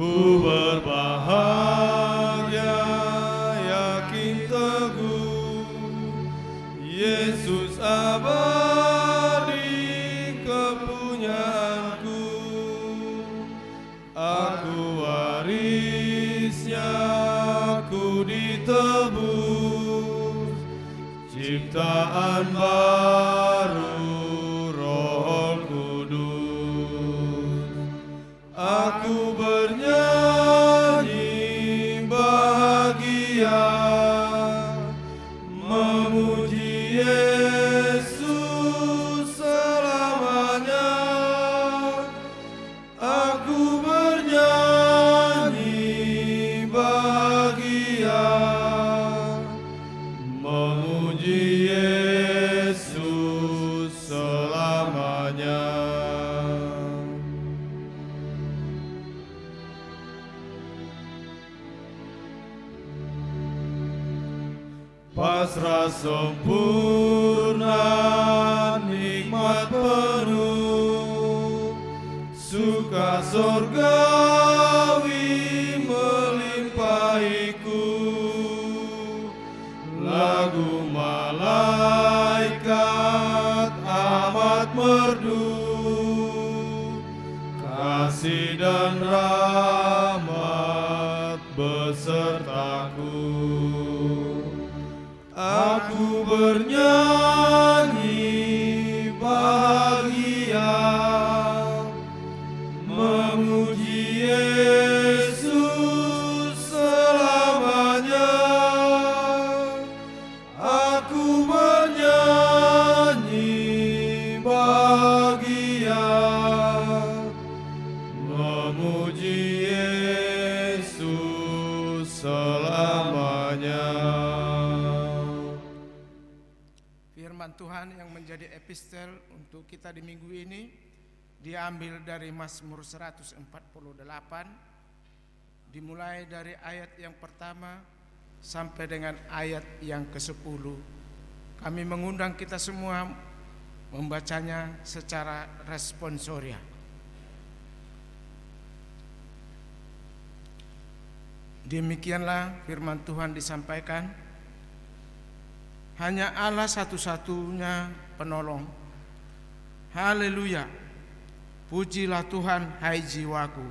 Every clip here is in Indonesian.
Ku berbahagia, yakin teguh, Yesus abadi kepunyaanku. Aku warisnya, ku ditebus, ciptaan baru Roh Kudus. Aku bernyanyi bahagia, memuji Yesus selamanya. Aku bernyanyi bahagia, memuji Yesus selamanya. Pasrah sempurna, nikmat penuh, suka sorgawi melimpahiku. Lagu malaikat amat merdu, kasih dan rahmat besertaku. Aku bernyanyi bahagia, memuji Yesus selamanya. Aku bernyanyi bahagia, memuji Yesus selamanya. Firman Tuhan yang menjadi epistel untuk kita di minggu ini diambil dari Mazmur 148, dimulai dari ayat yang pertama sampai dengan ayat yang ke-10. Kami mengundang kita semua membacanya secara responsoria. Demikianlah firman Tuhan disampaikan. Hanya Allah satu-satunya penolong. Haleluya. Pujilah Tuhan, hai jiwaku.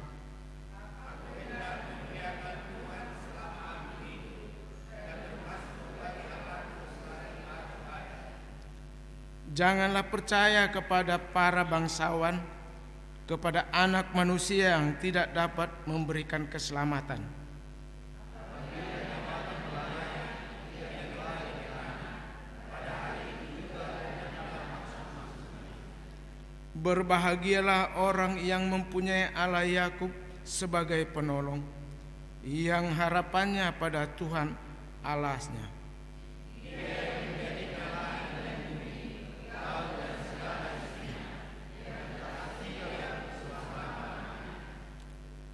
Janganlah percaya kepada para bangsawan, kepada anak manusia yang tidak dapat memberikan keselamatan. Berbahagialah orang yang mempunyai Allah Yakub sebagai penolong, yang harapannya pada Tuhan Allahnya.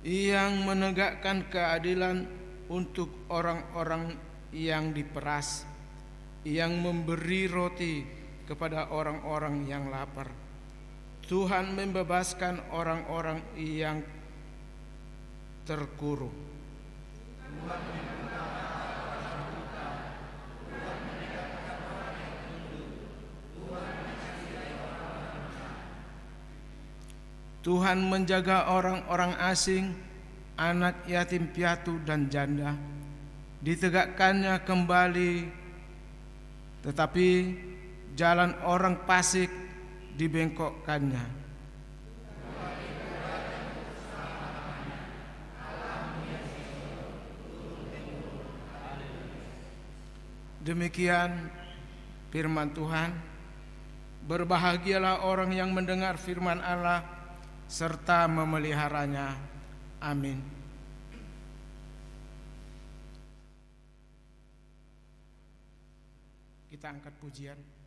Yang menegakkan keadilan untuk orang-orang yang diperas, yang memberi roti kepada orang-orang yang lapar. Tuhan membebaskan orang-orang yang terkurung. Tuhan menjaga orang-orang asing, anak yatim piatu dan janda. Ditegakkannya kembali, tetapi jalan orang fasik dibengkokkannya. Demikian firman Tuhan. Berbahagialah orang yang mendengar firman Allah serta memeliharanya. Amin. Kita angkat pujian.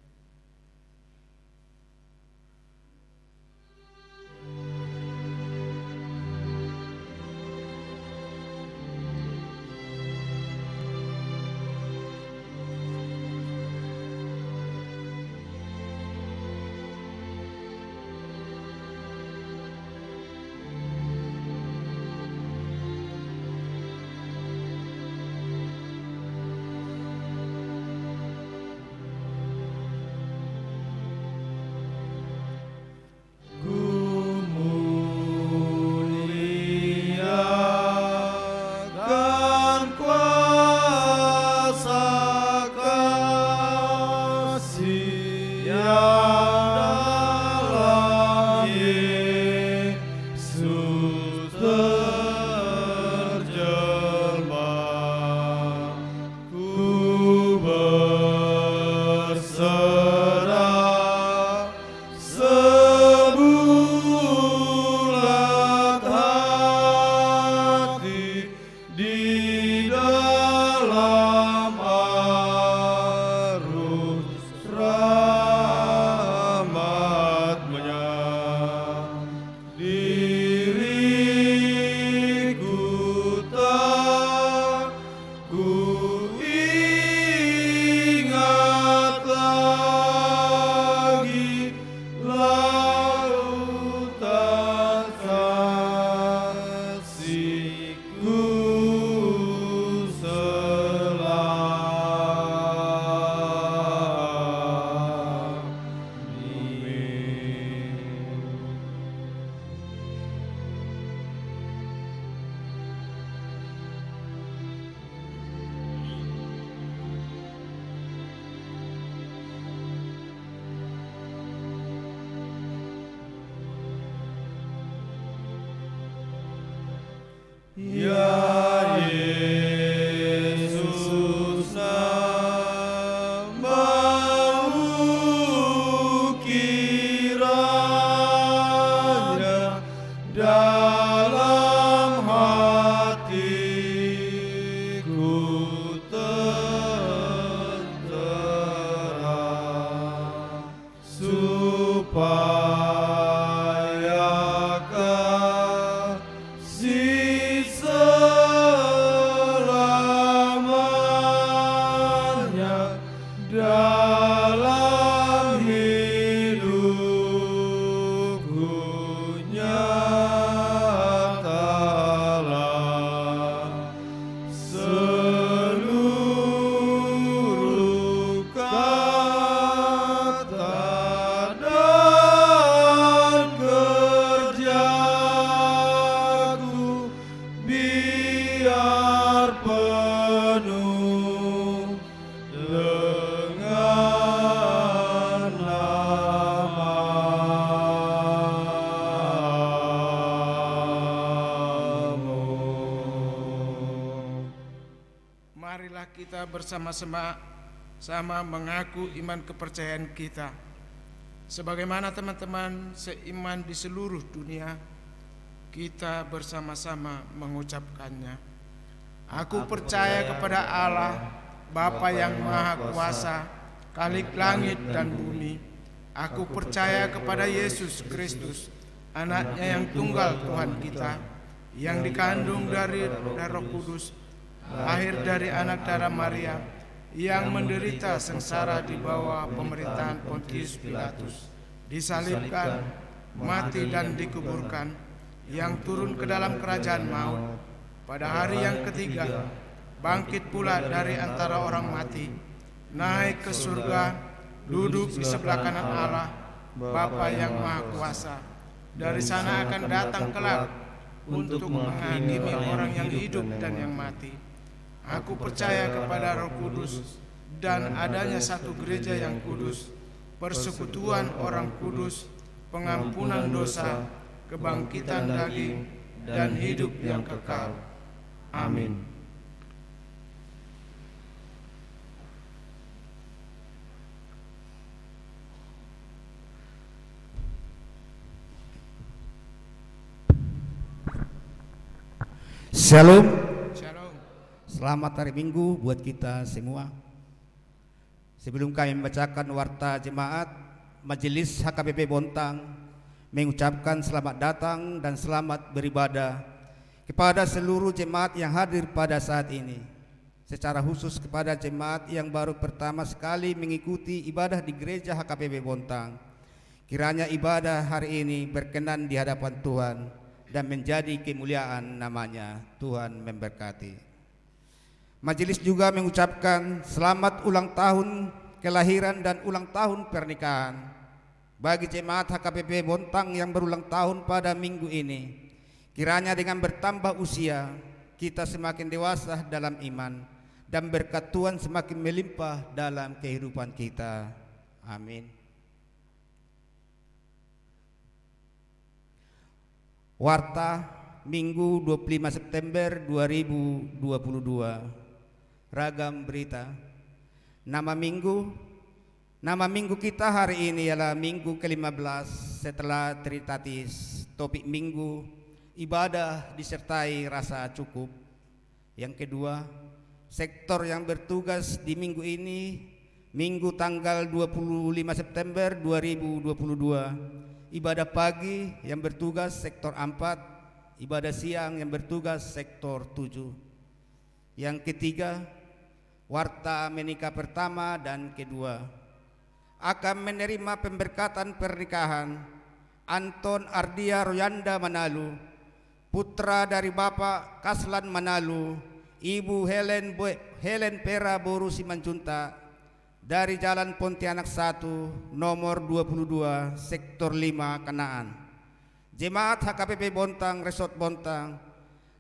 marilah kita bersama-sama mengaku iman kepercayaan kita. Sebagaimana teman-teman seiman di seluruh dunia, kita bersama-sama mengucapkannya. Aku percaya kepada Allah, Bapa yang Maha Kuasa, Khalik langit dan bumi. Aku percaya kepada Yesus Kristus, Anaknya yang tunggal Tuhan kita, yang dikandung dari Roh Kudus, lahir dari anak darah Maria, yang menderita sengsara di bawah pemerintahan Pontius Pilatus, disalibkan, mati dan dikuburkan, yang turun ke dalam kerajaan maut, pada hari yang ketiga bangkit pula dari antara orang mati, naik ke surga, duduk di sebelah kanan Allah, Bapa yang Maha Kuasa. Dari sana akan datang kelak untuk menghakimi orang yang hidup dan yang mati. Aku percaya kepada Roh Kudus dan adanya satu gereja yang kudus, persekutuan orang kudus, pengampunan dosa, kebangkitan daging, dan hidup yang kekal. Amin. Shalom. Shalom. Selamat hari Minggu buat kita semua. Sebelum kami membacakan warta jemaat, Majelis HKBP Bontang mengucapkan selamat datang dan selamat beribadah kepada seluruh jemaat yang hadir pada saat ini. Secara khusus kepada jemaat yang baru pertama sekali mengikuti ibadah di gereja HKBP Bontang. Kiranya ibadah hari ini berkenan di hadapan Tuhan dan menjadi kemuliaan namanya. Tuhan memberkati. Majelis juga mengucapkan selamat ulang tahun kelahiran dan ulang tahun pernikahan bagi jemaat HKBP Bontang yang berulang tahun pada minggu ini. Kiranya dengan bertambah usia kita semakin dewasa dalam iman dan berkat Tuhan semakin melimpah dalam kehidupan kita. Amin. Warta Minggu 25 September 2022. Ragam berita. Nama minggu kita hari ini ialah minggu ke-15 setelah Trinitatis. Topik minggu, ibadah disertai rasa cukup. Yang kedua, sektor yang bertugas di minggu ini, minggu tanggal 25 September 2022. Ibadah pagi yang bertugas sektor 4, ibadah siang yang bertugas sektor 7. Yang ketiga, warta menikah pertama dan kedua. Akan menerima pemberkatan pernikahan Anton Ardia Royanda Manalu, putra dari Bapak Kaslan Manalu, Ibu Helen Pera Boru Simanjunta, dari Jalan Pontianak 1 nomor 22 sektor 5 Kanaan. Jemaat HKBP Bontang Resort Bontang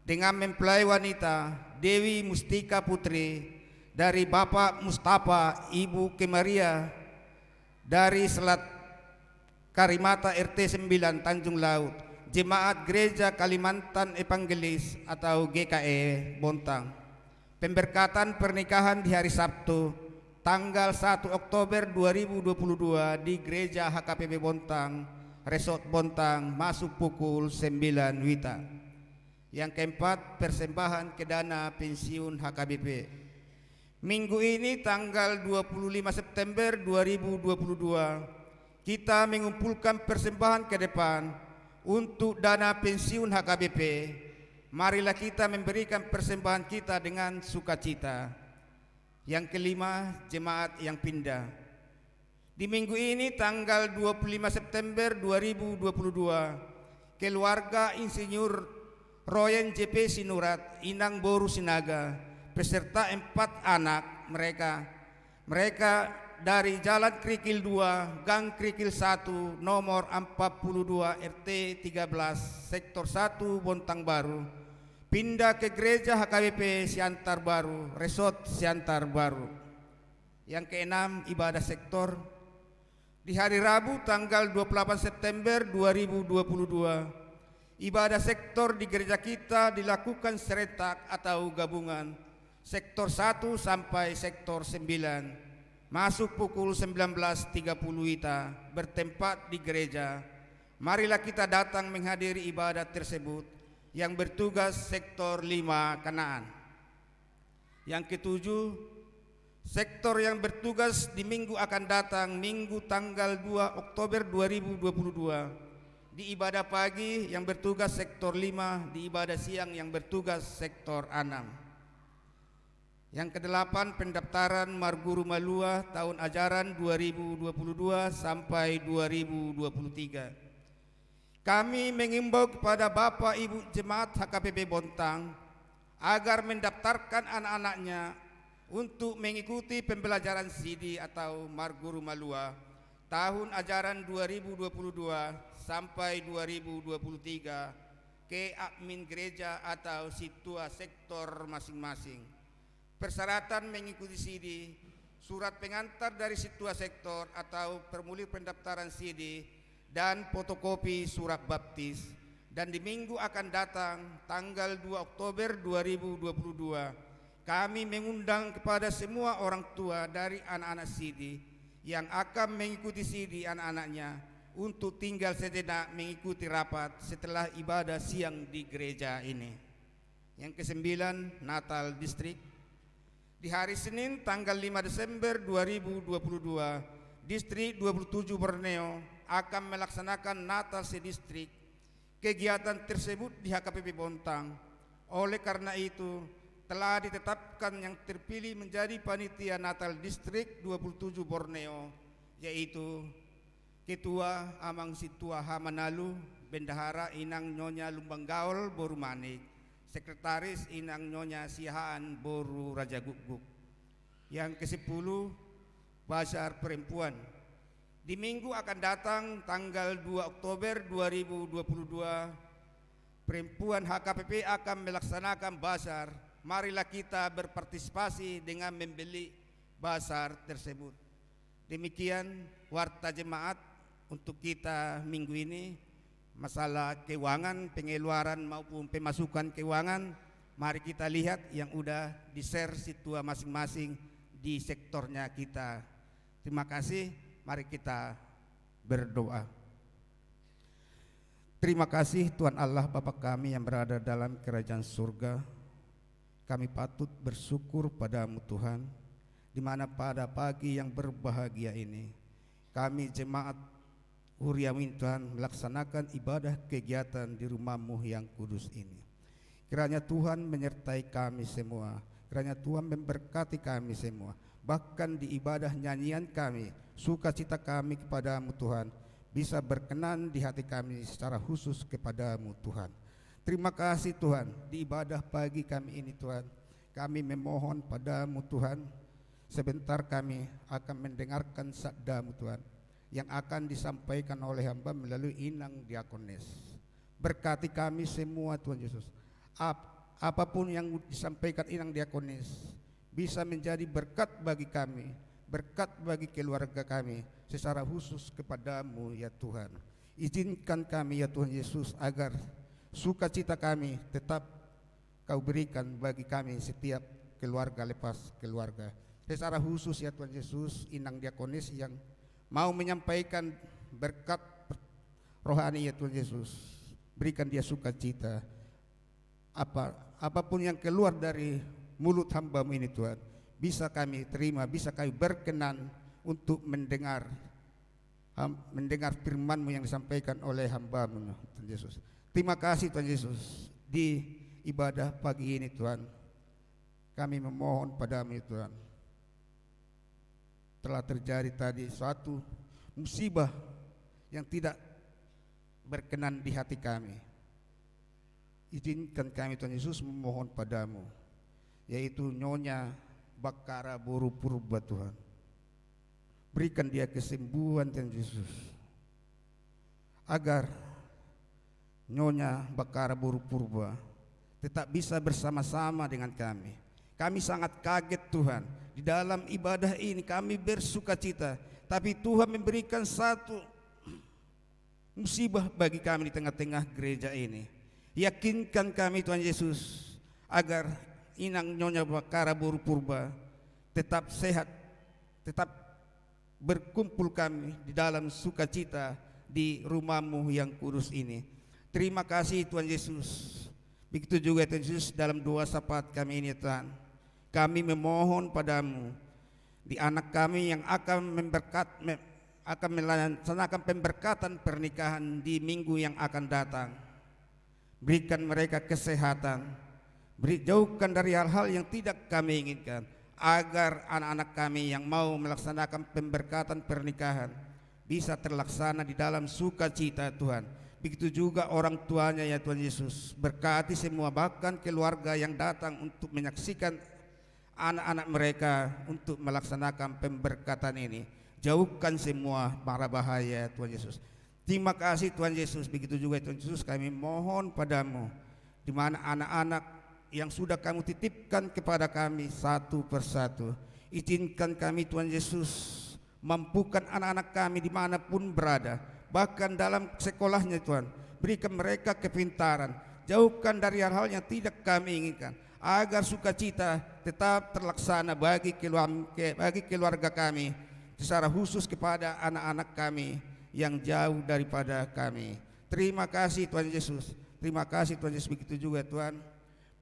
dengan mempelai wanita Dewi Mustika Putri dari Bapak Mustafa Ibu Kemaria dari Selat Karimata RT 9 Tanjung Laut, Jemaat Gereja Kalimantan Evangelis atau GKE Bontang. Pemberkatan pernikahan di hari Sabtu tanggal 1 Oktober 2022 di Gereja HKBP Bontang, Resort Bontang, masuk pukul 9 WITA. Yang keempat, persembahan ke dana pensiun HKBP. Minggu ini tanggal 25 September 2022, kita mengumpulkan persembahan ke depan untuk dana pensiun HKBP. Marilah kita memberikan persembahan kita dengan sukacita. Yang kelima, jemaat yang pindah. Di minggu ini tanggal 25 September 2022, keluarga Insinyur Royen JP Sinurat Inang Boru Sinaga beserta 4 anak mereka dari Jalan Krikil 2, Gang Krikil 1, nomor 42 RT 13, Sektor 1 Bontang Baru, pindah ke gereja HKBP Siantar Baru, Resort Siantar Baru. Yang keenam, ibadah sektor. Di hari Rabu tanggal 28 September 2022, ibadah sektor di gereja kita dilakukan serentak atau gabungan sektor 1 sampai sektor 9 masuk pukul 19.30 WITA bertempat di gereja. Marilah kita datang menghadiri ibadat tersebut. Yang bertugas sektor 5 Kanaan. Yang ketujuh, sektor yang bertugas di minggu akan datang, Minggu tanggal 2 Oktober 2022, di ibadah pagi yang bertugas sektor 5, di ibadah siang yang bertugas sektor 6. Yang kedelapan, pendaftaran Marguru Malua tahun ajaran 2022 sampai 2023. Kami mengimbau kepada Bapak Ibu Jemaat HKBP Bontang agar mendaftarkan anak-anaknya untuk mengikuti pembelajaran CD atau Marguru Malua tahun ajaran 2022 sampai 2023 ke admin gereja atau situa sektor masing-masing. Persyaratan mengikuti CD, surat pengantar dari situa sektor atau formulir pendaftaran CD, dan fotokopi surat baptis. Dan di minggu akan datang tanggal 2 Oktober 2022 kami mengundang kepada semua orang tua dari anak-anak CD yang akan mengikuti CD anak-anaknya untuk tinggal sejenak mengikuti rapat setelah ibadah siang di gereja ini. Yang kesembilan, Natal Distrik. Di hari Senin tanggal 5 Desember 2022 Distrik 27 Borneo akan melaksanakan Natal sedistrik. Kegiatan tersebut di HKBP Bontang. Oleh karena itu telah ditetapkan yang terpilih menjadi panitia Natal Distrik 27 Borneo, yaitu Ketua Amang Situa Hamanalu, Bendahara Inang Nyonya Lumbang Gaul Boru Manik, Sekretaris Inang Nyonya Sihaan Boru Raja Guguk. Yang ke-10, Bazar Perempuan. Di minggu akan datang tanggal 2 Oktober 2022 perempuan HKBP akan melaksanakan bazar. Marilah kita berpartisipasi dengan membeli bazar tersebut. Demikian warta jemaat untuk kita minggu ini. Masalah keuangan, pengeluaran maupun pemasukan keuangan, mari kita lihat yang udah di-share situa masing-masing di sektornya kita. Terima kasih. Mari kita berdoa. Terima kasih Tuhan Allah Bapa kami yang berada dalam kerajaan surga. Kami patut bersyukur padamu Tuhan, di mana pada pagi yang berbahagia ini kami jemaat Uriamin Tuhan melaksanakan ibadah kegiatan di rumah-Mu yang kudus ini. Kiranya Tuhan menyertai kami semua, kiranya Tuhan memberkati kami semua. Bahkan di ibadah nyanyian kami, sukacita kami kepadamu Tuhan bisa berkenan di hati kami secara khusus kepadamu Tuhan. Terima kasih Tuhan, di ibadah pagi kami ini Tuhan, kami memohon padamu Tuhan, sebentar kami akan mendengarkan sabdamu Tuhan, yang akan disampaikan oleh hamba melalui Inang Diakones. Berkati kami semua Tuhan Yesus, apapun yang disampaikan Inang Diakones bisa menjadi berkat bagi kami, berkat bagi keluarga kami, secara khusus kepadamu ya Tuhan. Izinkan kami ya Tuhan Yesus agar sukacita kami tetap Kau berikan bagi kami setiap keluarga lepas keluarga. Secara khusus ya Tuhan Yesus, Inang Diakonis yang mau menyampaikan berkat rohani ya Tuhan Yesus, berikan dia sukacita. Apapun yang keluar dari mulut hamba-Mu ini Tuhan, bisa kami terima, bisa kami berkenan untuk mendengar firman-Mu yang disampaikan oleh hamba-Mu Tuhan Yesus. Terima kasih Tuhan Yesus. Di ibadah pagi ini Tuhan, kami memohon padamu Tuhan, telah terjadi tadi suatu musibah yang tidak berkenan di hati kami. Izinkan kami Tuhan Yesus memohon padamu, yaitu Nyonya Bakara Boru Purba Tuhan. Berikan dia kesembuhan Tuhan Yesus, agar Nyonya Bakara Boru Purba tetap bisa bersama-sama dengan kami. Kami sangat kaget Tuhan, di dalam ibadah ini kami bersukacita, tapi Tuhan memberikan satu musibah bagi kami di tengah-tengah gereja ini. Yakinkan kami Tuhan Yesus, agar Inang Nyonya Bakara Boru Purba tetap sehat, tetap berkumpul kami di dalam sukacita di rumah-Mu yang kudus ini. Terima kasih Tuhan Yesus. Begitu juga Tuhan Yesus dalam doa syafaat kami ini Tuhan. Kami memohon padamu di anak kami yang akan melaksanakan pemberkatan pernikahan di minggu yang akan datang. Berikan mereka kesehatan, jauhkan dari hal-hal yang tidak kami inginkan, agar anak-anak kami yang mau melaksanakan pemberkatan pernikahan bisa terlaksana di dalam sukacita Tuhan. Begitu juga orang tuanya ya Tuhan Yesus. Berkati semua, bahkan keluarga yang datang untuk menyaksikan anak-anak mereka untuk melaksanakan pemberkatan ini. Jauhkan semua mara bahaya Tuhan Yesus. Terima kasih Tuhan Yesus. Begitu juga Tuhan Yesus, kami mohon padamu, di mana anak-anak yang sudah kamu titipkan kepada kami satu persatu, izinkan kami Tuhan Yesus mampukan anak-anak kami dimanapun berada, bahkan dalam sekolahnya Tuhan. Berikan mereka kepintaran, jauhkan dari hal-hal yang tidak kami inginkan, agar sukacita tetap terlaksana bagi keluarga kami, secara khusus kepada anak-anak kami yang jauh daripada kami. Terima kasih Tuhan Yesus. Terima kasih Tuhan Yesus. Begitu juga Tuhan,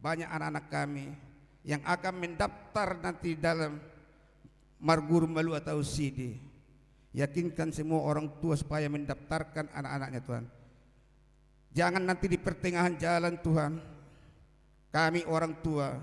banyak anak-anak kami yang akan mendaftar nanti dalam Marguru Malu atau CD. Yakinkan semua orang tua supaya mendaftarkan anak-anaknya Tuhan. Jangan nanti di pertengahan jalan Tuhan kami orang tua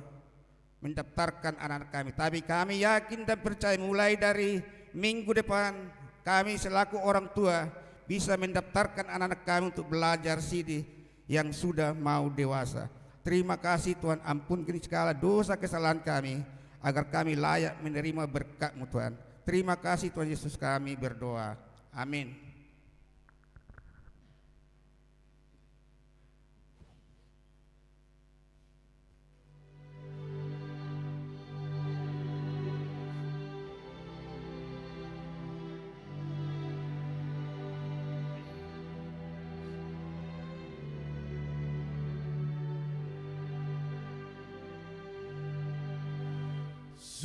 mendaftarkan anak-anak kami. Tapi kami yakin dan percaya mulai dari minggu depan kami selaku orang tua bisa mendaftarkan anak-anak kami untuk belajar CD yang sudah mau dewasa. Terima kasih Tuhan, ampunkan segala dosa kesalahan kami, agar kami layak menerima berkat-Mu Tuhan. Terima kasih Tuhan Yesus, kami berdoa. Amin.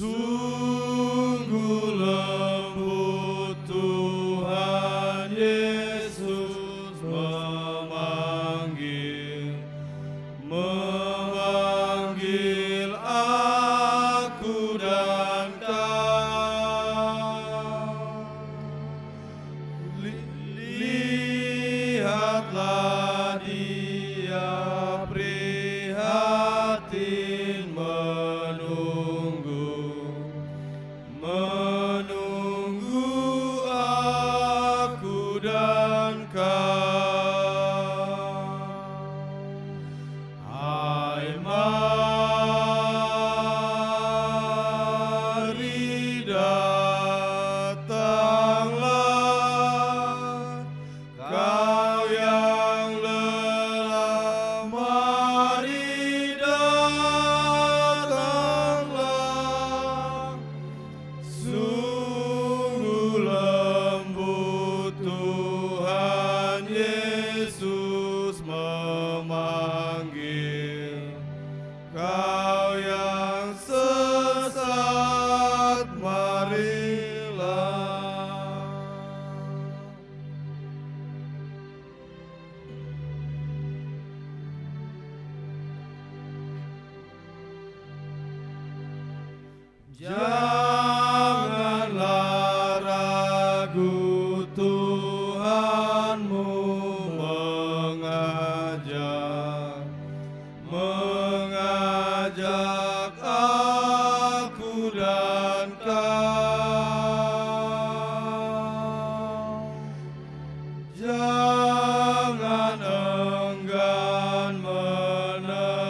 Sungguh lembut Tuhan Yesus memanggil aku dan kau. Lihatlah Dia prihatin menunggu aku dan kau. Hai mari datanglah, kau yang lelah, mari datanglah. Sungguh lembut Tuhan Yesus memanggil, kau yang sesat, marilah. Janganlah ragu, Tuhanmu mengajak aku dan kau. Jangan enggan menerima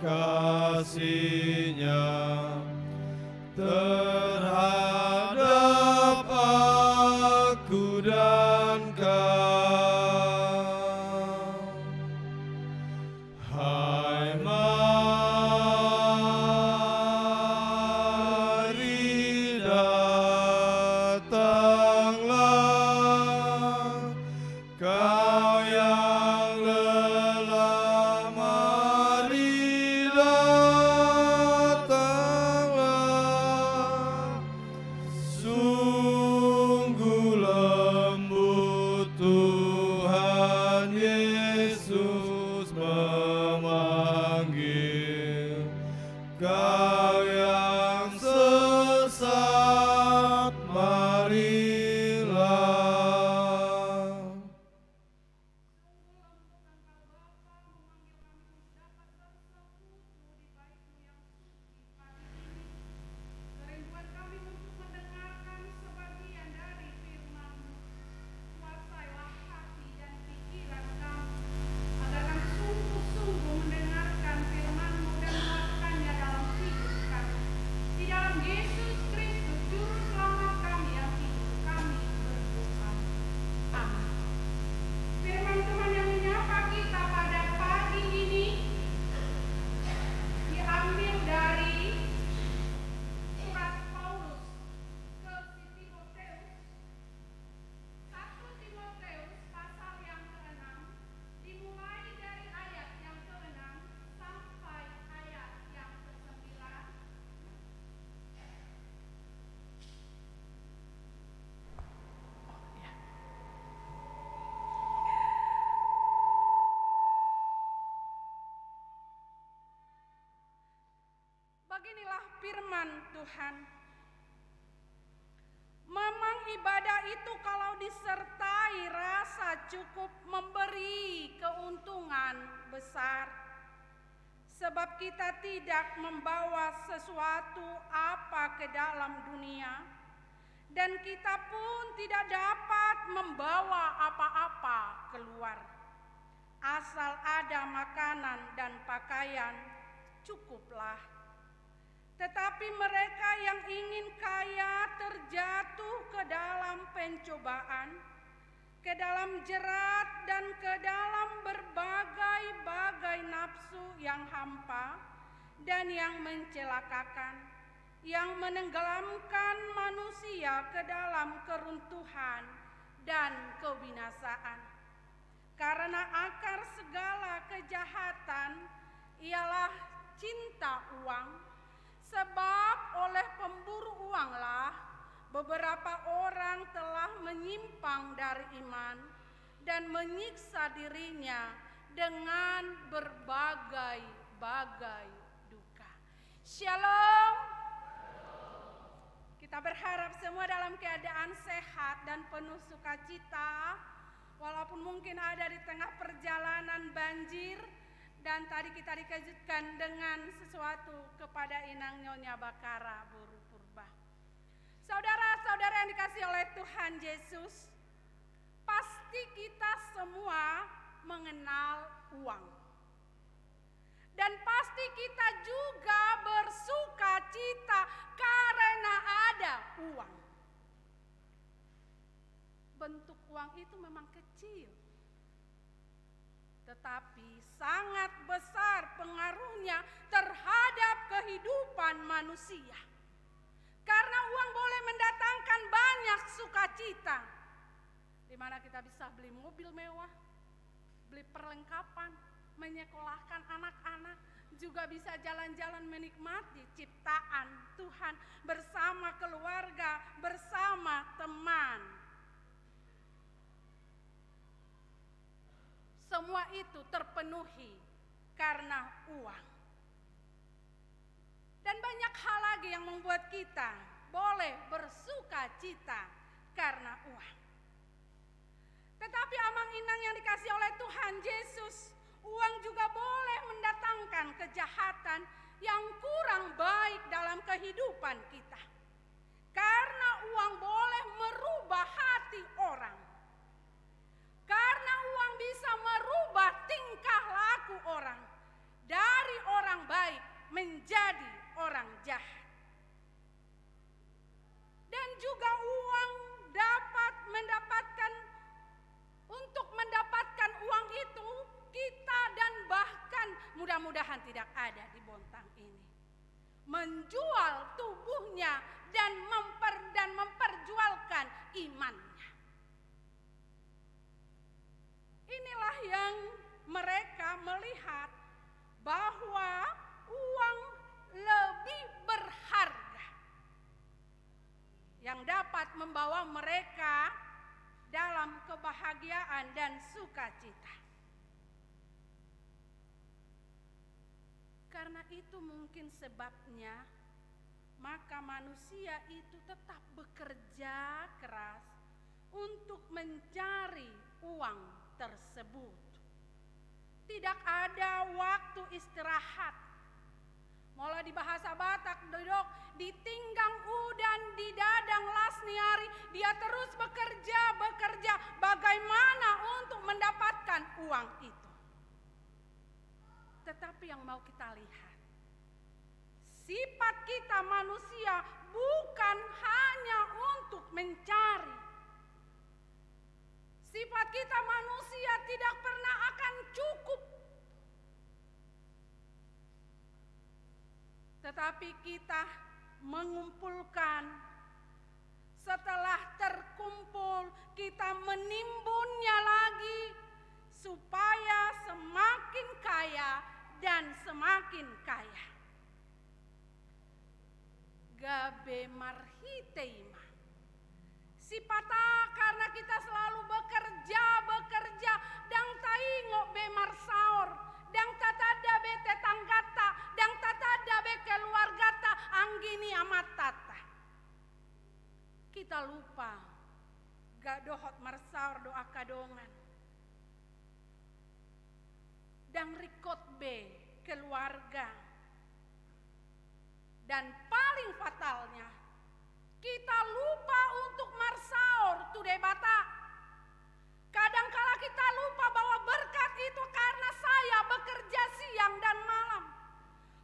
kasih-Nya terhadap aku dan kau. Hai mari datanglah, kau yang lelah, mari datanglah, sungguh lembut Tuhan Yesus memanggil. Kau yang sesat, marilah. Kerinduan kami untuk mendengarkan sebagian dari firman-Mu. Kuasailah hati dan pikiran kami, agar kami sungguh-sungguh mendengarkan firman-Mu dan melakukannya dalam hidup kami. Di dalam Yesus Kristus, Juru Selamat kami yang hidup, kami berdoa. Amin. Firman Tuhan yang menyapa kita pada pagi ini diambil dari surat Paulus ke Timoteus, 1 Timoteus pasal yang ke-6, dimulai dari ayat yang ke-6 sampai ayat yang ke-9. Beginilah firman Tuhan. Memang ibadah itu kalau disertai rasa cukup memberi keuntungan besar. Sebab kita tidak membawa sesuatu apa ke dalam dunia, dan kita pun tidak dapat membawa apa-apa keluar. Asal ada makanan dan pakaian, cukuplah. Tetapi mereka yang ingin kaya terjatuh ke dalam pencobaan, ke dalam jerat dan ke dalam berbagai-bagai nafsu yang hampa dan yang mencelakakan, yang menenggelamkan manusia ke dalam keruntuhan dan kebinasaan. Karena akar segala kejahatan ialah cinta uang. Sebab oleh pemburu uanglah beberapa orang telah menyimpang dari iman dan menyiksa dirinya dengan berbagai-bagai duka. Shalom. Kita berharap semua dalam keadaan sehat dan penuh sukacita, walaupun mungkin ada di tengah perjalanan banjir. Dan tadi kita dikejutkan dengan sesuatu kepada Inang Nyonya Bakara Buru Purba. Saudara-saudara yang dikasihi oleh Tuhan Yesus, pasti kita semua mengenal uang. Dan pasti kita juga bersuka cita karena ada uang. Bentuk uang itu memang kecil, tetapi sangat besar pengaruhnya terhadap kehidupan manusia. Karena uang boleh mendatangkan banyak sukacita, di mana kita bisa beli mobil mewah, beli perlengkapan, menyekolahkan anak-anak, juga bisa jalan-jalan menikmati ciptaan Tuhan bersama keluarga, bersama teman. Semua itu terpenuhi karena uang. Dan banyak hal lagi yang membuat kita boleh bersuka cita karena uang. Tetapi amang-inang yang dikasih oleh Tuhan Yesus, uang juga boleh mendatangkan kejahatan yang kurang baik dalam kehidupan kita. Karena uang boleh merubah hati orang. Karena uang bisa merubah tingkah laku orang dari orang baik menjadi orang jahat. Dan juga uang dapat mendapatkan uang itu, kita dan bahkan mudah-mudahan tidak ada di Bontang ini, menjual tubuhnya dan memperjualkan imannya. Inilah yang mereka melihat bahwa yang dapat membawa mereka dalam kebahagiaan dan sukacita. Karena itu mungkin sebabnya maka manusia itu tetap bekerja keras untuk mencari uang tersebut. Tidak ada waktu istirahat. Mola di bahasa Batak dodok ditinggang udan di dadang lasniari, dia terus bekerja bagaimana untuk mendapatkan uang itu. Tetapi yang mau kita lihat, sifat kita manusia bukan hanya untuk mencari. Sifat kita manusia tidak pernah akan cukup. Tetapi kita mengumpulkan, setelah terkumpul kita menimbunnya lagi supaya semakin kaya dan semakin kaya. Gabe marhiteima. Sipata karena kita selalu bekerja dang taingok be marsaor, dang tatada be tetanggata, dang tatada be keluargata, anggini amat tata. Kita lupa gak dohot marsaor doa kadongan. Dang rikot be keluarga. Dan paling fatalnya, kita lupa untuk marsaor tude bata. Kadangkala kita lupa bahwa berkat itu karena saya bekerja siang dan malam.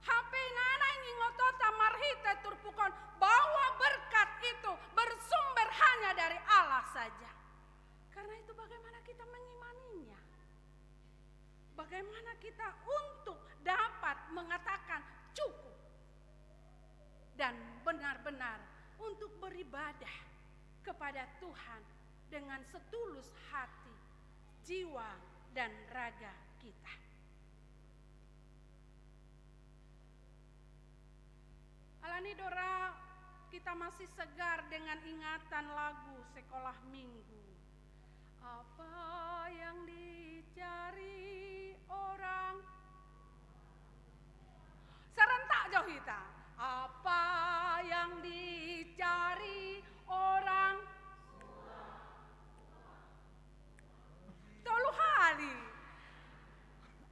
HP nana ngingotota marhita turpukon bahwa berkat itu bersumber hanya dari Allah saja. Karena itu bagaimana kita mengimaninya? Bagaimana kita untuk dapat mengatakan cukup dan benar-benar untuk beribadah kepada Tuhan dengan setulus hati, jiwa, dan raga kita. Alani Dora, kita masih segar dengan ingatan lagu sekolah minggu. Apa yang dicari orang? Serentak jauh kita. Apa yang dicari orang? Tolu hali.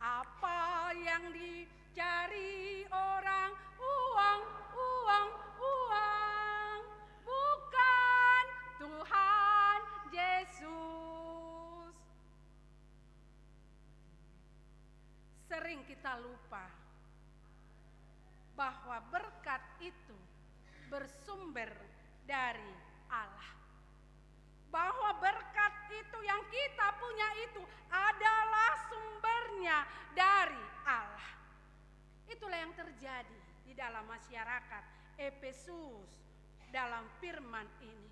Apa yang dicari orang? Uang, uang, uang. Bukan Tuhan Yesus. Sering kita lupa bahwa berkat itu bersumber dari Allah. Bahwa berkat itu yang kita punya itu adalah sumbernya dari Allah. Itulah yang terjadi di dalam masyarakat Efesus dalam firman ini.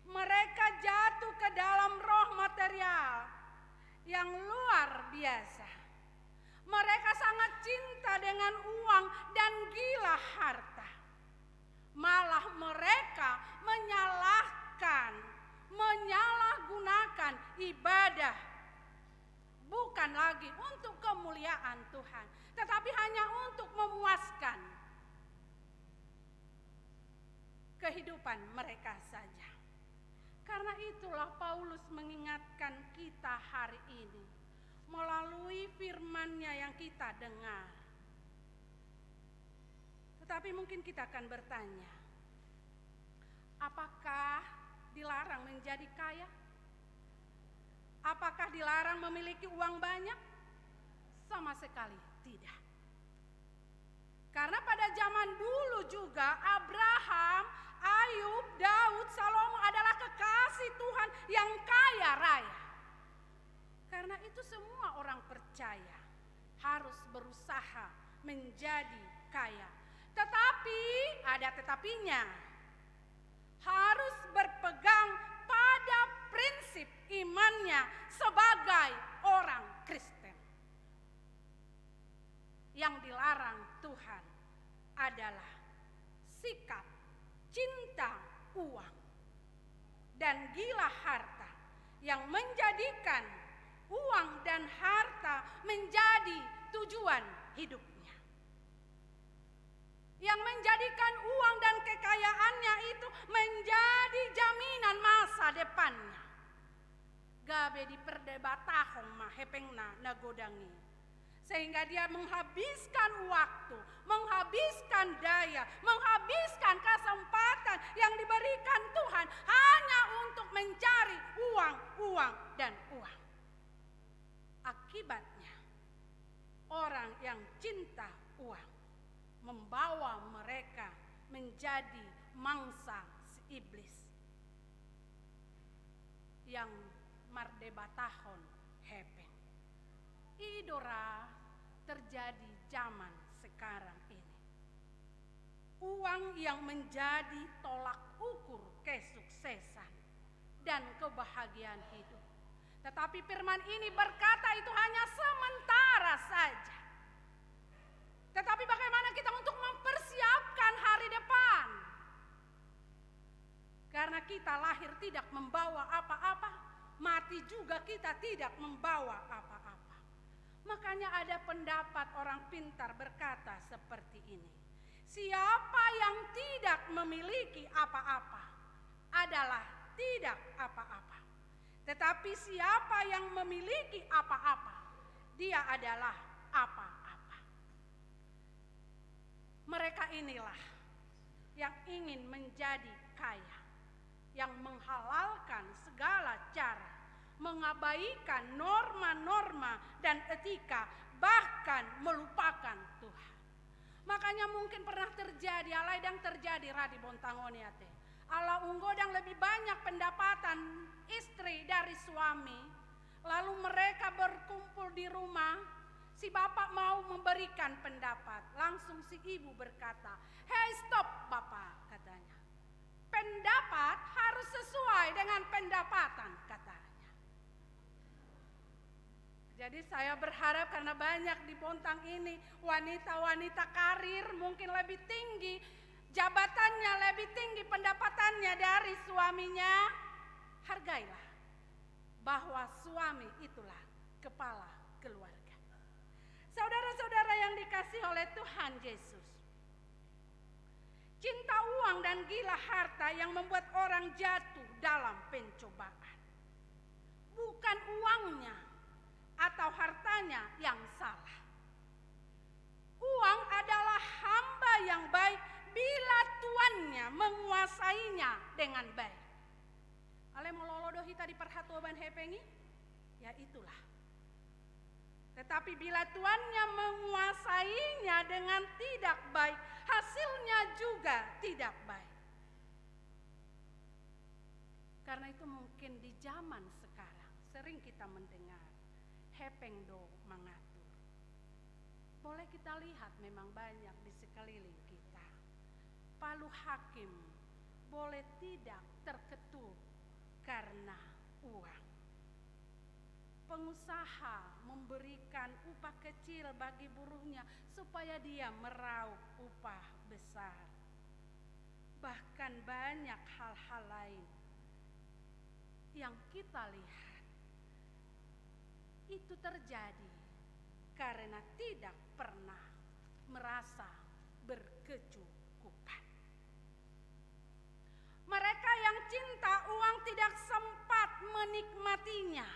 Mereka jatuh ke dalam roh material yang luar biasa. Mereka sangat cinta dengan uang dan gila harta. Malah mereka menyalahgunakan ibadah. Bukan lagi untuk kemuliaan Tuhan, tetapi hanya untuk memuaskan kehidupan mereka saja. Karena itulah Paulus mengingatkan kita hari ini melalui firman-Nya yang kita dengar. Tetapi mungkin kita akan bertanya, apakah dilarang menjadi kaya? Apakah dilarang memiliki uang banyak? Sama sekali tidak. Karena pada zaman dulu juga Abraham, Ayub, Daud, Salomo adalah kekasih Tuhan yang kaya raya. Karena itu semua orang percaya harus berusaha menjadi kaya. Tetapi ada tetapinya. Harus berpegang pada prinsip imannya sebagai orang Kristen. Yang dilarang Tuhan adalah sikap cinta uang dan gila harta yang menjadikan uang dan harta menjadi tujuan hidupnya. Yang menjadikan uang dan kekayaannya itu menjadi jaminan masa depannya. Gabe di perdebatahong mah hepengna nagodangi. Sehingga dia menghabiskan waktu, menghabiskan daya, menghabiskan kesempatan yang diberikan Tuhan hanya untuk mencari uang, uang, dan uang. Akibatnya, orang yang cinta uang membawa mereka menjadi mangsa si iblis yang mardebatahon hepeng. Idora terjadi zaman sekarang ini. Uang yang menjadi tolak ukur kesuksesan dan kebahagiaan hidup. Tetapi firman ini berkata itu hanya sementara saja. Tetapi bagaimana kita untuk mempersiapkan hari depan? Karena kita lahir tidak membawa apa-apa, mati juga kita tidak membawa apa-apa. Makanya ada pendapat orang pintar berkata seperti ini. Siapa yang tidak memiliki apa-apa adalah tidak apa-apa. Tetapi siapa yang memiliki apa-apa, dia adalah apa-apa. Mereka inilah yang ingin menjadi kaya, yang menghalalkan segala cara, mengabaikan norma-norma dan etika, bahkan melupakan Tuhan. Makanya mungkin pernah terjadi, alaidang terjadi radi bontangoniate. Ala unggodang lebih banyak pendapatan istri dari suami. Lalu mereka berkumpul di rumah, si bapak mau memberikan pendapat. Langsung si ibu berkata, "Hey stop bapak," katanya. "Pendapat harus sesuai dengan pendapatan," katanya. Jadi saya berharap karena banyak di Bontang ini wanita-wanita karir mungkin lebih tinggi, jabatannya lebih tinggi, pendapatannya dari suaminya. Hargailah bahwa suami itulah kepala keluarga. Saudara-saudara yang dikasihi oleh Tuhan Yesus, cinta uang dan gila harta yang membuat orang jatuh dalam pencobaan. Bukan uangnya atau hartanya yang salah. Uang adalah hamba yang baik bila tuannya menguasainya dengan baik. Ale mololodohi tadi perhatuan hepengi, ya itulah. Tetapi bila tuannya menguasainya dengan tidak baik, hasilnya juga tidak baik. Karena itu mungkin di zaman sekarang sering kita mendengar hepeng do mengatur. Boleh kita lihat memang banyak di sekeliling kita. Palu hakim boleh tidak terketuk karena uang. Pengusaha memberikan upah kecil bagi buruhnya supaya dia meraup upah besar. Bahkan banyak hal-hal lain yang kita lihat itu terjadi karena tidak pernah merasa berkecukupan. Mereka yang cinta uang tidak sempat menikmatinya.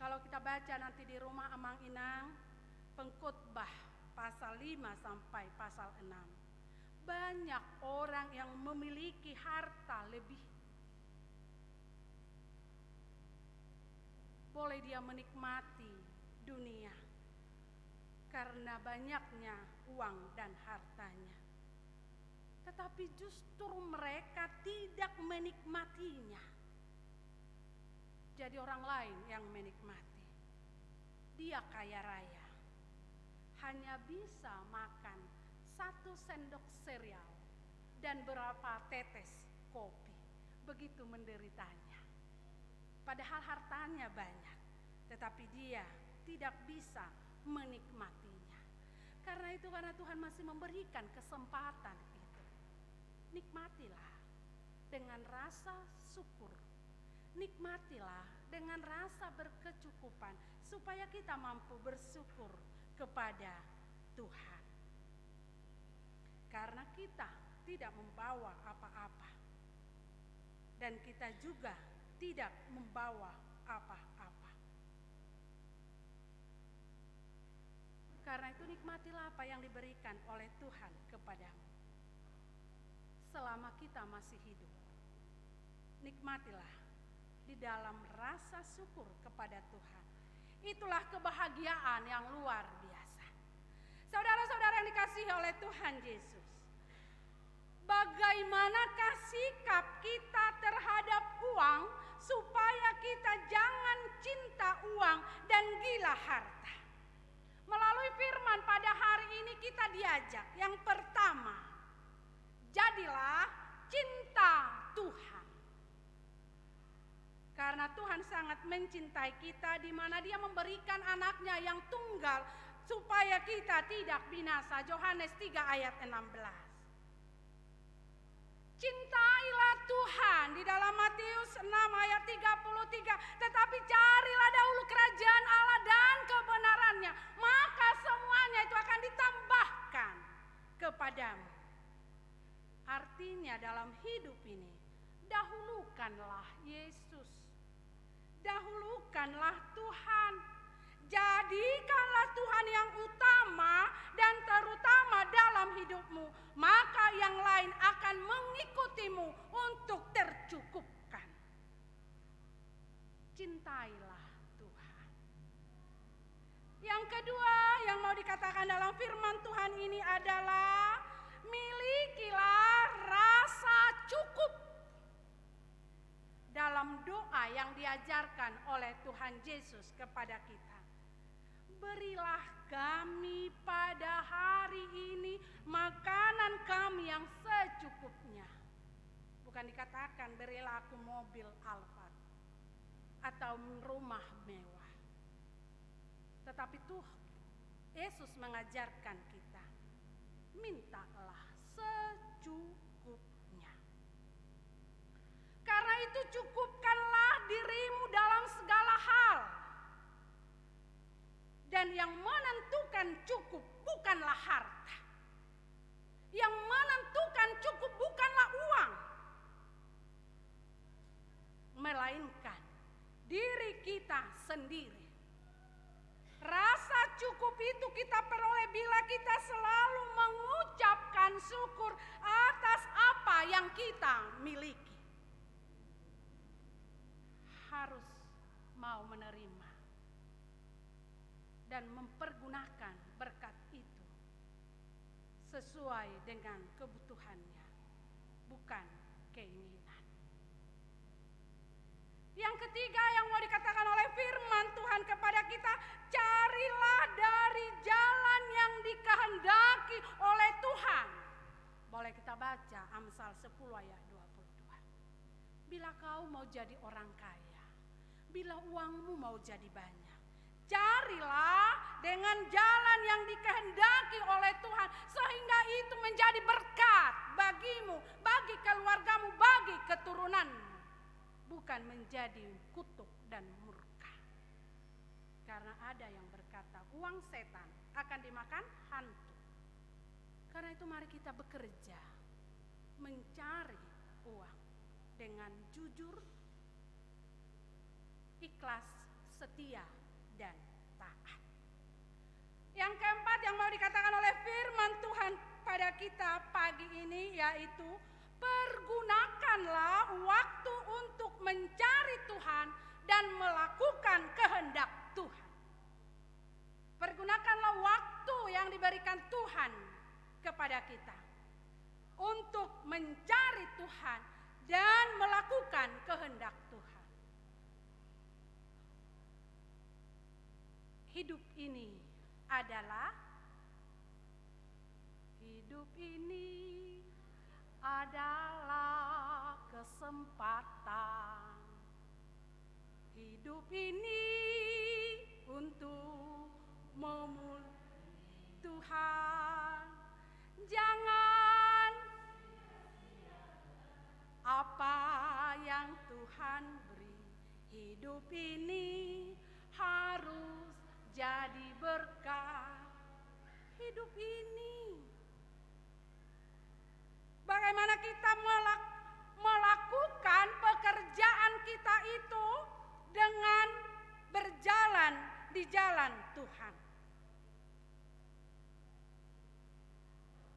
Kalau kita baca nanti di rumah Amang Inang, Pengkhotbah pasal 5 sampai pasal 6. Banyak orang yang memiliki harta lebih. Boleh dia menikmati dunia karena banyaknya uang dan hartanya. Tetapi justru mereka tidak menikmatinya. Jadi orang lain yang menikmati. Dia kaya raya. Hanya bisa makan 1 sendok sereal dan berapa tetes kopi. Begitu menderitanya. Padahal hartanya banyak, tetapi dia tidak bisa menikmatinya. Karena Tuhan masih memberikan kesempatan itu. nikmatilah dengan rasa syukur. Nikmatilah dengan rasa berkecukupan supaya kita mampu bersyukur kepada Tuhan. Karena kita tidak membawa apa-apa dan kita juga tidak membawa apa-apa. Karena itu nikmatilah apa yang diberikan oleh Tuhan kepadamu. Selama kita masih hidup, nikmatilah di dalam rasa syukur kepada Tuhan. Itulah kebahagiaan yang luar biasa. Saudara-saudara yang dikasihi oleh Tuhan Yesus, bagaimanakah sikap kita terhadap uang supaya kita jangan cinta uang dan gila harta? Melalui firman pada hari ini kita diajak, yang pertama, jadilah cinta Tuhan. Karena Tuhan sangat mencintai kita, di mana Dia memberikan anaknya yang tunggal supaya kita tidak binasa. Yohanes 3 ayat 16. Cintailah Tuhan di dalam Matius 6 ayat 33. Tetapi carilah dahulu kerajaan Allah dan kebenarannya, maka semuanya itu akan ditambahkan kepadamu. Artinya dalam hidup ini, dahulukanlah Yesus, dahulukanlah Tuhan, jadikanlah Tuhan yang utama dan terutama dalam hidupmu, maka yang lain akan mengikutimu untuk tercukupkan. Cintailah Tuhan. Yang kedua yang mau dikatakan dalam firman Tuhan ini adalah milikilah rasa cukup. Dalam doa yang diajarkan oleh Tuhan Yesus kepada kita, berilah kami pada hari ini makanan kami yang secukupnya. Bukan dikatakan berilah aku mobil Alphard atau rumah mewah. Tetapi Tuhan Yesus mengajarkan kita, mintalah secukupnya. Karena itu cukupkanlah dirimu dalam segala hal. Dan yang menentukan cukup bukanlah harta. Yang menentukan cukup bukanlah uang. Melainkan diri kita sendiri. Rasa cukup itu kita peroleh bila kita selalu mengucapkan syukur atas apa yang kita miliki. Harus mau menerima dan mempergunakan berkat itu sesuai dengan kebutuhannya, bukan keinginan. Yang ketiga yang mau dikatakan oleh firman Tuhan kepada kita, carilah dari jalan yang dikehendaki oleh Tuhan. Boleh kita baca Amsal 10 ayat 22. Bila kau mau jadi orang kaya, bila uangmu mau jadi banyak, carilah dengan jalan yang dikehendaki oleh Tuhan, sehingga itu menjadi berkat bagimu, bagi keluargamu, bagi keturunanmu, bukan menjadi kutuk dan murka. Karena ada yang berkata, uang setan akan dimakan hantu. Karena itu mari kita bekerja mencari uang dengan jujur, ikhlas, setia, dan taat. Yang keempat yang mau dikatakan oleh firman Tuhan pada kita pagi ini, yaitu pergunakanlah waktu untuk mencari Tuhan dan melakukan kehendak Tuhan. Pergunakanlah waktu yang diberikan Tuhan kepada kita untuk mencari Tuhan dan melakukan kehendak Tuhan. Hidup ini adalah kesempatan. Hidup ini untuk memuliakan Tuhan. Jangan Hidup ini harus jadi berkah. Hidup ini, bagaimana kita melakukan pekerjaan kita itu dengan berjalan di jalan Tuhan.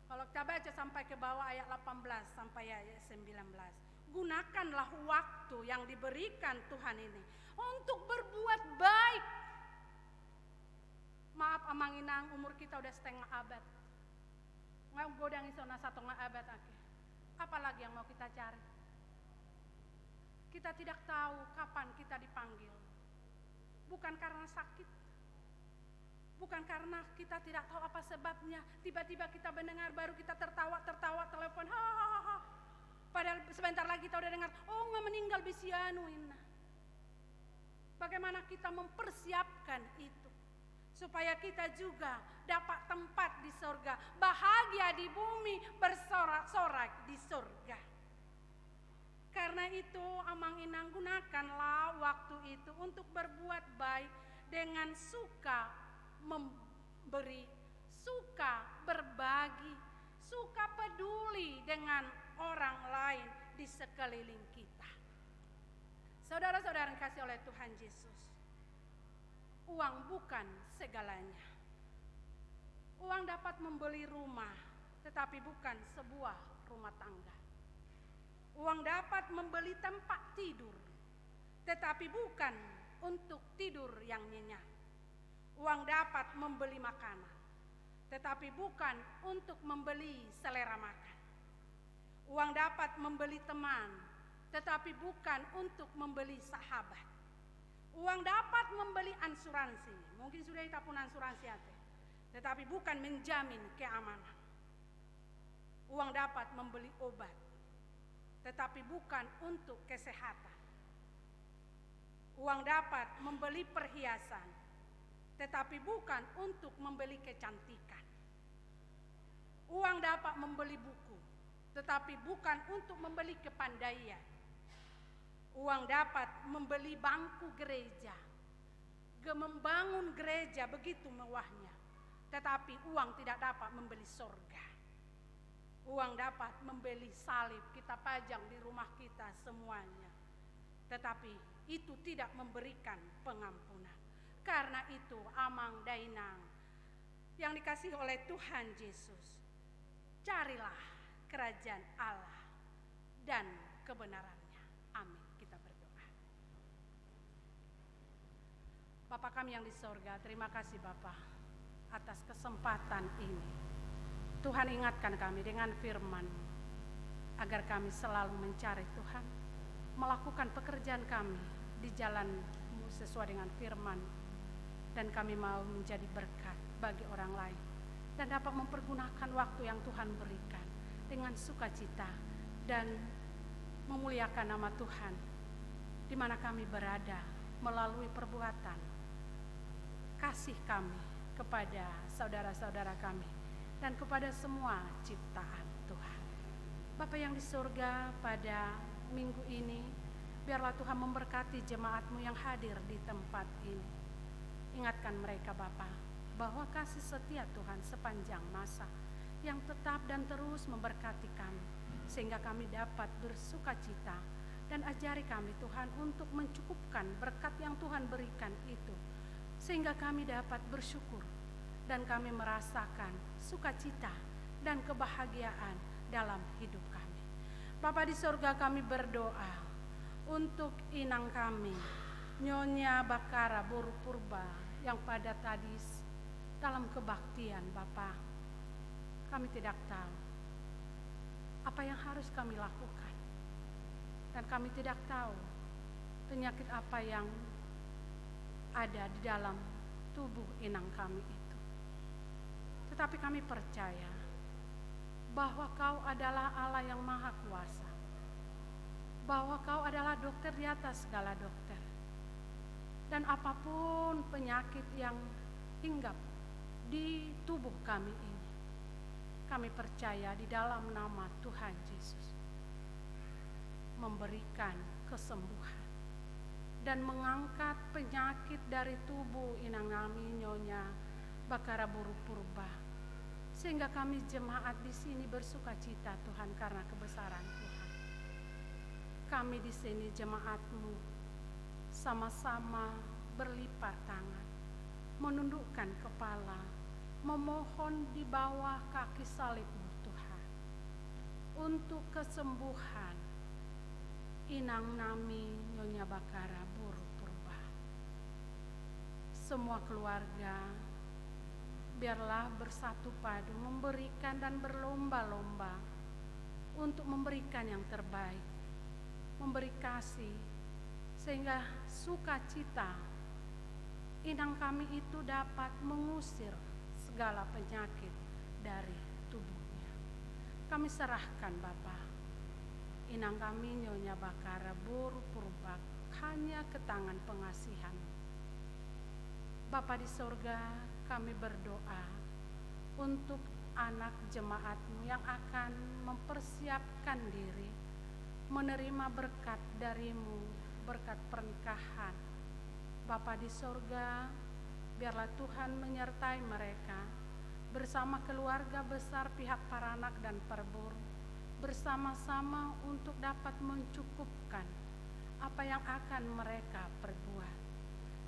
Kalau kita baca sampai ke bawah ayat 18 sampai ayat 19. Gunakanlah waktu yang diberikan Tuhan ini untuk berbuat baik. Maaf amang inang, umur kita udah setengah abad. Nggak godang isona 1,5 abad ake. Apalagi yang mau kita cari? Kita tidak tahu kapan kita dipanggil. Bukan karena sakit. Bukan karena kita tidak tahu apa sebabnya. Tiba-tiba kita mendengar baru kita tertawa telepon. Hahaha. Padahal sebentar lagi kita udah dengar, oh nggak meninggal bisianu inna. Bagaimana kita mempersiapkan itu? Supaya kita juga dapat tempat di sorga, bahagia di bumi, bersorak-sorak di sorga. Karena itu amang inang, gunakanlah waktu itu untuk berbuat baik dengan suka memberi, suka berbagi, suka peduli dengan orang lain di sekeliling kita. Saudara-saudara yang kasih oleh Tuhan Yesus, uang bukan segalanya. Uang dapat membeli rumah, tetapi bukan sebuah rumah tangga. Uang dapat membeli tempat tidur, tetapi bukan untuk tidur yang nyenyak. Uang dapat membeli makanan, tetapi bukan untuk membeli selera makan. Uang dapat membeli teman, tetapi bukan untuk membeli sahabat. Uang dapat membeli asuransi, mungkin sudah kita pun asuransi ate, tetapi bukan menjamin keamanan. Uang dapat membeli obat, tetapi bukan untuk kesehatan. Uang dapat membeli perhiasan, tetapi bukan untuk membeli kecantikan. Uang dapat membeli buku, tetapi bukan untuk membeli kepandaian. Uang dapat membeli bangku gereja, membangun gereja begitu mewahnya, tetapi uang tidak dapat membeli sorga. Uang dapat membeli salib, kita pajang di rumah kita semuanya, tetapi itu tidak memberikan pengampunan. Karena itu amang dainang yang dikasihi oleh Tuhan Yesus, carilah kerajaan Allah dan kebenarannya. Amin. Bapa kami yang di sorga, terima kasih Bapa atas kesempatan ini. Tuhan ingatkan kami dengan firman, agar kami selalu mencari Tuhan, melakukan pekerjaan kami di jalan-Mu sesuai dengan firman, dan kami mau menjadi berkat bagi orang lain, dan dapat mempergunakan waktu yang Tuhan berikan dengan sukacita, dan memuliakan nama Tuhan, di mana kami berada melalui perbuatan kasih kami kepada saudara-saudara kami dan kepada semua ciptaan Tuhan. Bapa yang di surga, pada minggu ini biarlah Tuhan memberkati jemaat-Mu yang hadir di tempat ini. Ingatkan mereka Bapa bahwa kasih setia Tuhan sepanjang masa yang tetap dan terus memberkati kami, sehingga kami dapat bersukacita, dan ajari kami Tuhan untuk mencukupkan berkat yang Tuhan berikan itu, sehingga kami dapat bersyukur dan kami merasakan sukacita dan kebahagiaan dalam hidup kami. Bapa di surga, kami berdoa untuk inang kami, Nyonya Bakara Boru Purba, yang pada tadi dalam kebaktian Bapa, kami tidak tahu apa yang harus kami lakukan, dan kami tidak tahu penyakit apa yang ada di dalam tubuh inang kami itu. Tetapi kami percaya bahwa Kau adalah Allah yang Maha Kuasa, bahwa Kau adalah dokter di atas segala dokter, dan apapun penyakit yang hinggap di tubuh kami ini, kami percaya di dalam nama Tuhan Yesus memberikan kesembuhan dan mengangkat penyakit dari tubuh inang nami Nyonya Bakara Buru Purba, sehingga kami jemaat di sini bersuka cita Tuhan karena kebesaran Tuhan. Kami di sini jemaat-Mu sama-sama berlipat tangan, menundukkan kepala, memohon di bawah kaki salib-Mu Tuhan untuk kesembuhan inang nami Nyonya Bakara Buru Purba. Semua keluarga biarlah bersatu padu memberikan dan berlomba-lomba untuk memberikan yang terbaik, memberi kasih, sehingga sukacita inang kami itu dapat mengusir segala penyakit dari tubuhnya. Kami serahkan Bapa inang kami Nyonya Bakara Buru Purba hanya ke tangan pengasihan. Bapa di sorga, kami berdoa untuk anak jemaat-Mu yang akan mempersiapkan diri menerima berkat dari-Mu, berkat pernikahan. Bapa di sorga, biarlah Tuhan menyertai mereka bersama keluarga besar pihak Paranak dan Perbur, bersama-sama untuk dapat mencukupkan apa yang akan mereka perbuat.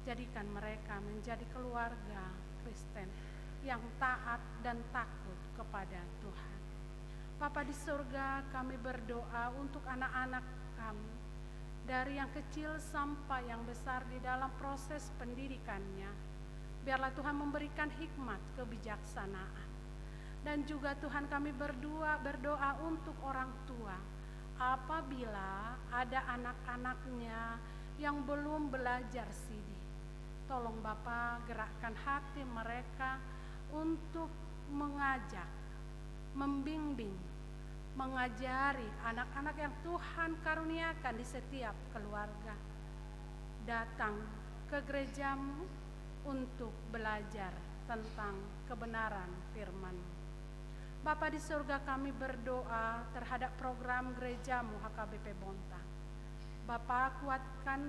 Jadikan mereka menjadi keluarga Kristen yang taat dan takut kepada Tuhan. Bapa di surga, kami berdoa untuk anak-anak kami, dari yang kecil sampai yang besar di dalam proses pendidikannya. Biarlah Tuhan memberikan hikmat kebijaksanaan. Dan juga Tuhan kami berdoa untuk orang tua, apabila ada anak-anaknya yang belum belajar CD, tolong Bapa gerakkan hati mereka untuk mengajak, membimbing, mengajari anak-anak yang Tuhan karuniakan di setiap keluarga datang ke gereja-Mu untuk belajar tentang kebenaran firman-Mu. Bapa di surga, kami berdoa terhadap program gereja-Mu HKBP Bontang. Bapa, kuatkan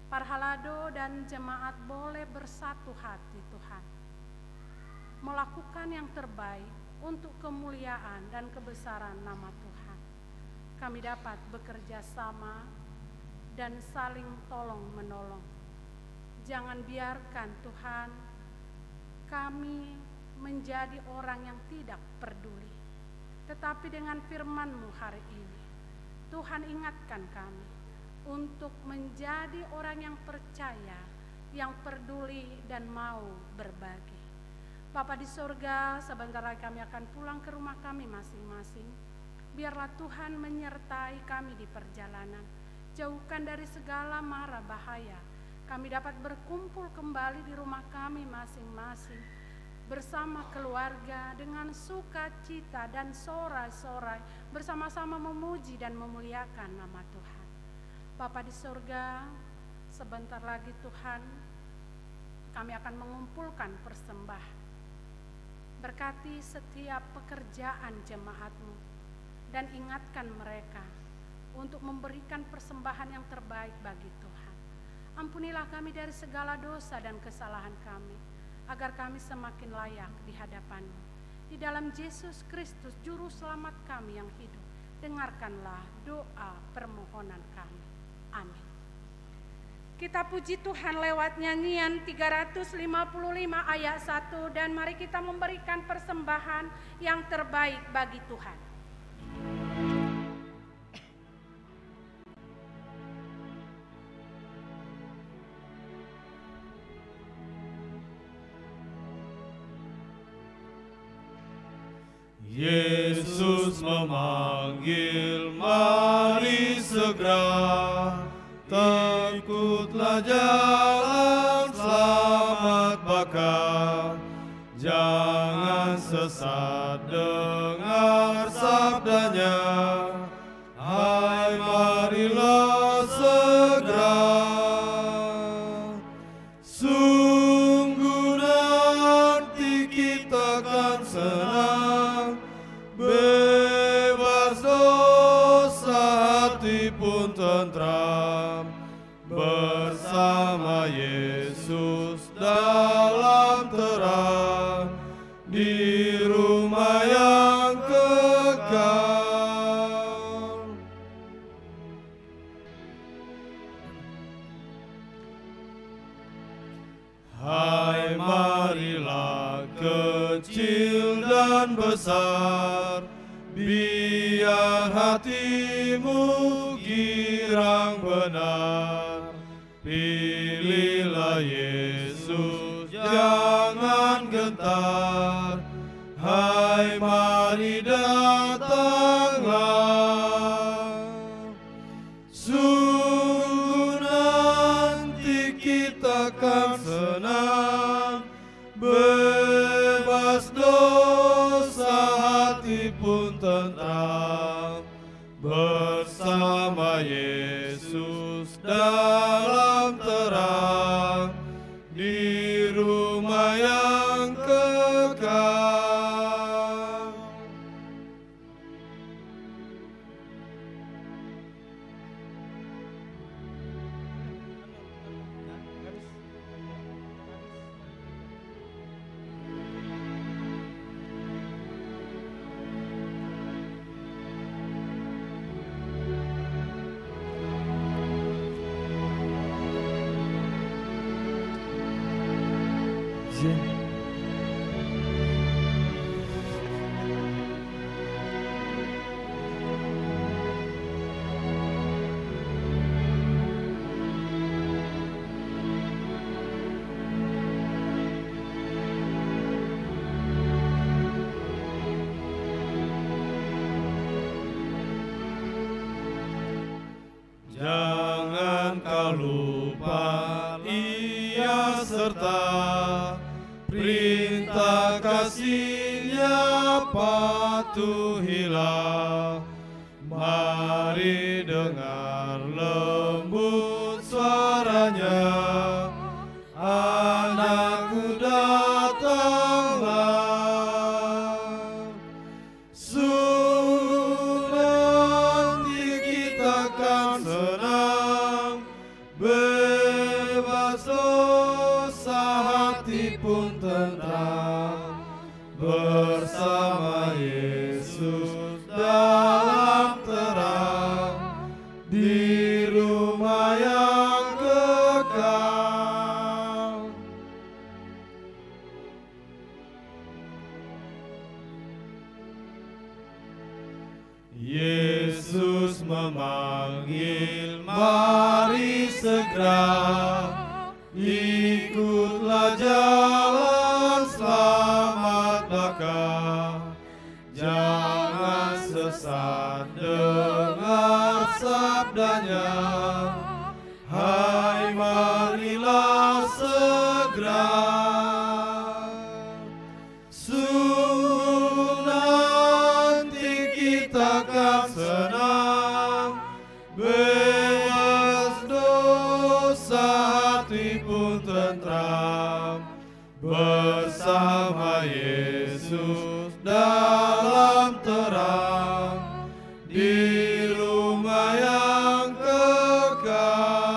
Parhalado dan jemaat boleh bersatu hati Tuhan, melakukan yang terbaik untuk kemuliaan dan kebesaran nama Tuhan. Kami dapat bekerja sama dan saling tolong menolong. Jangan biarkan Tuhan kami menjadi orang yang tidak peduli. Tetapi dengan firman-Mu hari ini, Tuhan ingatkan kami untuk menjadi orang yang percaya, yang peduli dan mau berbagi. Bapa di surga, sebentar lagi kami akan pulang ke rumah kami masing-masing. Biarlah Tuhan menyertai kami di perjalanan. Jauhkan dari segala mara bahaya. Kami dapat berkumpul kembali di rumah kami masing-masing bersama keluarga dengan sukacita dan sorai-sorai, bersama-sama memuji dan memuliakan nama Tuhan. Bapa di surga, sebentar lagi Tuhan kami akan mengumpulkan persembahan. Berkati setiap pekerjaan jemaat-Mu dan ingatkan mereka untuk memberikan persembahan yang terbaik bagi Tuhan. Ampunilah kami dari segala dosa dan kesalahan kami, agar kami semakin layak di hadapan-Mu. Di dalam Yesus Kristus, Juru Selamat kami yang hidup, dengarkanlah doa permohonan kami. Amin. Kita puji Tuhan lewat nyanyian 355 ayat 1, dan mari kita memberikan persembahan yang terbaik bagi Tuhan. Yesus memanggil, mari segera, tekutlah jalan selamat bakal. Jangan sesat, dengar sabdanya, hai marilah segera. Sungguh nanti kita akan senang, bebas dosa hati pun tentram. di rumah yang kekal. Hai, marilah kecil dan besar, biar hatimu girang benar. Pilihlah Yesus, jangan gentar. Hai, mari datanglah. Sungguh nanti kita akan senang, bebas dosa, hati pun tentram. Bersama Yesus dalam terang, di rumah yang kekal. Jangan kau lupa Ia serta perintah kasih-Nya, patuhilah. Mari dengar lembut suara-Nya, anakku datanglah. Sungguh nanti kita akan senang, bebas dosa, hati pun tentram. Bersama Yesus dalam terang, di rumah yang kekal. Yesus memanggil, mari segera, ikutlah jalan selamat belaka. Jangan sesat, dengar sabdanya. Hai, marilah segera. Sungguh nanti kita akan senang, bebas dosa, hati pun tentram. Bersama Yesus dalam terang, di rumah yang kekal.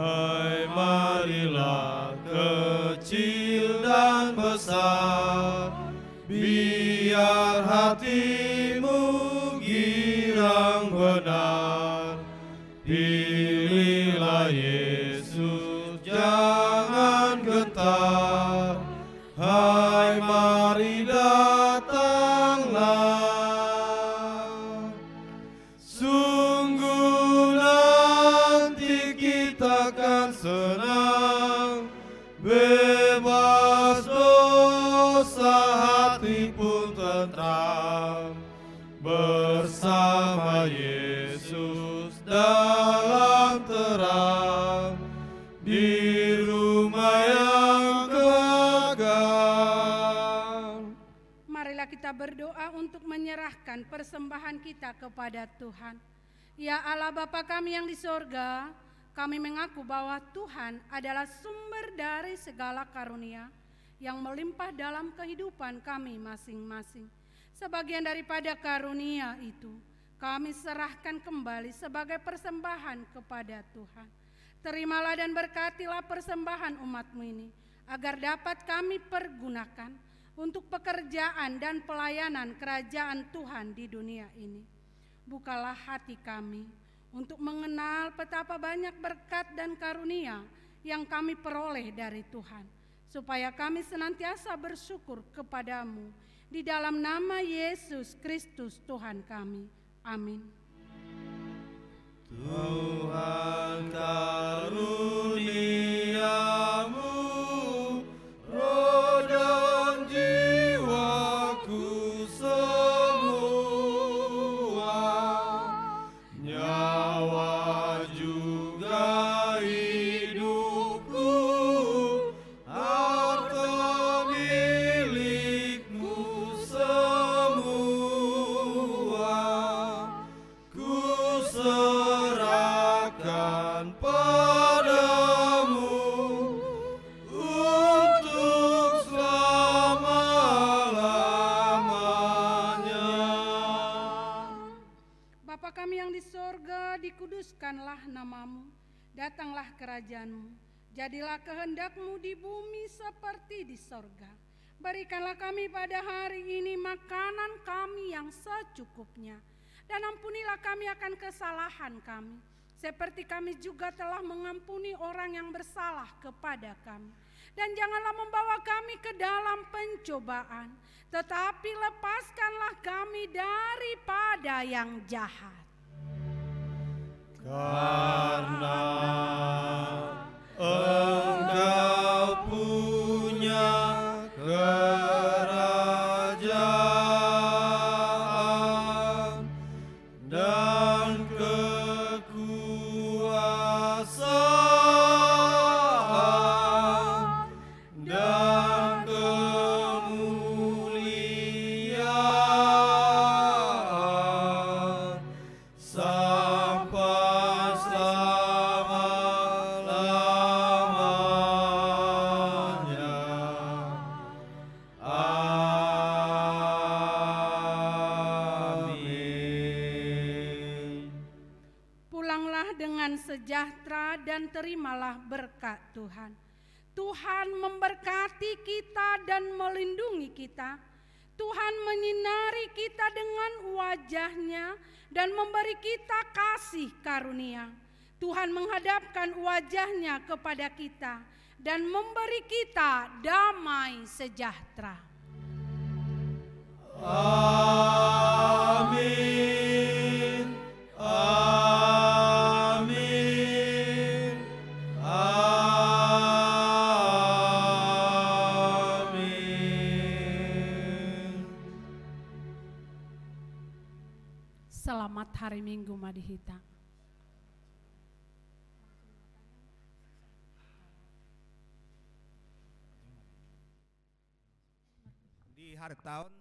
Hai, marilah kecil dan besar, biar hatimu girang benar. Pilihlah Yesus, jangan gentar. Hai, mari datanglah. Sungguh nanti terang di rumah yang kekal. Marilah kita berdoa untuk menyerahkan persembahan kita kepada Tuhan. Ya Allah Bapa kami yang di sorga, kami mengaku bahwa Tuhan adalah sumber dari segala karunia yang melimpah dalam kehidupan kami masing-masing. Sebagian daripada karunia itu kami serahkan kembali sebagai persembahan kepada Tuhan. Terimalah dan berkatilah persembahan umat-Mu ini, agar dapat kami pergunakan untuk pekerjaan dan pelayanan kerajaan Tuhan di dunia ini. Bukalah hati kami untuk mengenal betapa banyak berkat dan karunia yang kami peroleh dari Tuhan, supaya kami senantiasa bersyukur kepadamu di dalam nama Yesus Kristus Tuhan kami. Amin. Tuhan karuniamu, roh dan jiwaku semua, nyawa juga hidupku, harta milikmu semua, ku serahkan padamu untuk selama-lamanya. Bapa kami yang di sorga, dikuduskanlah namamu, datanglah kerajaanmu, jadilah kehendakmu di bumi seperti di sorga. Berikanlah kami pada hari ini makanan kami yang secukupnya, dan ampunilah kami akan kesalahan kami, seperti kami juga telah mengampuni orang yang bersalah kepada kami. Dan janganlah membawa kami ke dalam pencobaan, tetapi lepaskanlah kami daripada yang jahat. Karena Engkau punya kerajaan dan kekuasaan dan kemuliaan sampai selama-lamanya. Amin. Pulanglah dengan sejahtera dan terimalah berkat Tuhan. Tuhan memberkati kita dan melindungi kita. Tuhan menyinari kita dengan wajah-Nya dan memberi kita kasih karunia. Tuhan menghadapkan wajah-Nya kepada kita dan memberi kita damai sejahtera. Amin. Amin. Amin. Selamat hari Minggu Madihita. Di hari tahun